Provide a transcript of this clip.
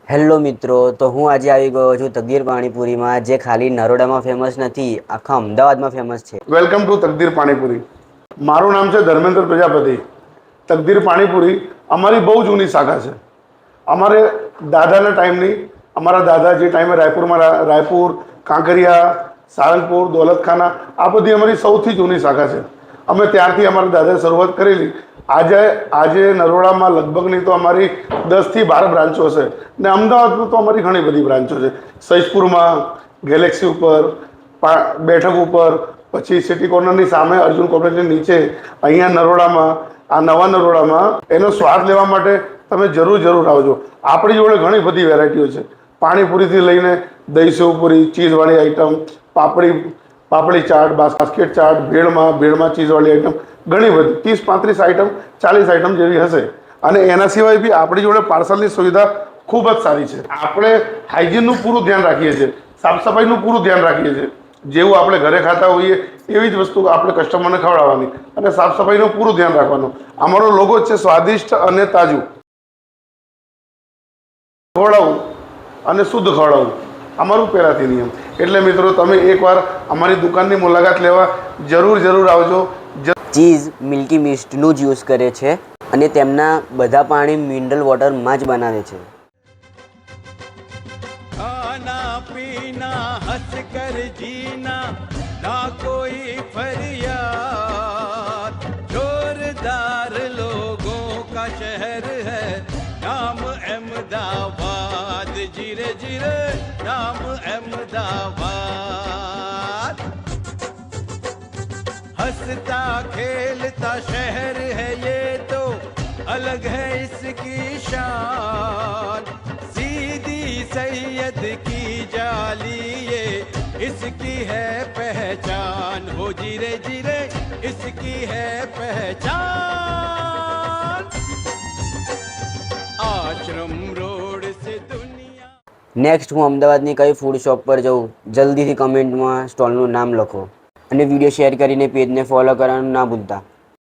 Hello મિત્રો, તો હું આજે આવી ગયો છું તકદીર પાણીપુરીમાં, જે ખાલી નરોડામાં ફેમસ નથી, આખા અમદાવાદમાં ફેમસ છે। Welcome to Takdir Panipuri. મારું નામ છે ધર્મેન્દ્ર પ્રજાપતિ। તકદીર પાણીપુરી અમારી બહુ જૂની શાખા છે। અમારે દાદાના ટાઈમની, અમારા દાદા જે ટાઈમે રાયપુર, કાંકરિયા, સાળંગપુર, દોલતખાના, આ બધી અમારી સૌથી જૂની શાખા છે। અમે ત્યારથી અમારા દાદાએ શરૂઆત કરેલી। આજે નરોડામાં લગભગ નહીં તો અમારી 10 થી 12 બ્રાન્ચો છે, ને અમદાવાદમાં તો અમારી ઘણી બધી બ્રાન્ચો છે। સૈજપુરમાં, ગેલેક્સી ઉપર, બેઠક ઉપર, પછી સિટી કોર્નરની સામે અર્જુન કોમ્પ્લેક્સની નીચે, અહીંયા નરોડામાં, આ નવા નરોડામાં એનો સ્વાદ લેવા માટે તમે જરૂર આવજો। આપણી જોડે ઘણી બધી વેરાયટીઓ છે। પાણીપુરીથી લઈને દહીં સેવપુરી, ચીઝવાળી આઈટમ, પાપડી ચાટ, બાસ્કેટ ચાટ, ભેળમાં ચીઝવાળી આઈટમ, ઘણી બધી 30-35 આઈટમ, 40 આઈટમ જેવી હશે। અને એના સિવાય બી આપણી જોડે પાર્સલની સુવિધા ખૂબ જ સારી છે। આપણે હાઇજીનનું પૂરું ધ્યાન રાખીએ છીએ, સાફ સફાઈનું પૂરું ધ્યાન રાખીએ છીએ। જેવું આપણે ઘરે ખાતા હોઈએ એવી જ વસ્તુ આપણે કસ્ટમરને ખવડાવવાની, અને સાફ સફાઈનું પૂરું ધ્યાન રાખવાનું। અમારો લોગો છે સ્વાદિષ્ટ અને તાજું। ખવડાવવું અને શુદ્ધ ખવડાવવું અમારું પહેલાંથી નિયમ। એટલે મિત્રો, તમે એકવાર અમારી દુકાનની મુલાકાત લેવા જરૂર આવજો। ચીઝ મિલ્કી મિસ્ટનું જ યુઝ કરે છે, અને તેમના બધા પાણી મિનરલ વોટરમાં જ બનાવે છે। खाना पीना हंस कर जीना ना कोई फरियाद, जोरदार लोगों का शहर है नाम अहमदाबाद, जीरे जीरे नाम अहमदाबाद, हंसता खेलता शहर है ये तो अलग है इसकी शान, सैयद की जाली ये इसकी है पहचान, हो जीरे जीरे इसकी है पहचान, आश्रम रोड से दुनिया। નેક્સ્ટ હું અમદાવાદની કઈ ફૂડ શોપ પર જાઉં, જલ્દીથી કમેન્ટમાં સ્ટોલનું નામ લખો, અને વિડીયો શેર કરીને પેજને ફોલો કરવાનું ના ભૂલતા।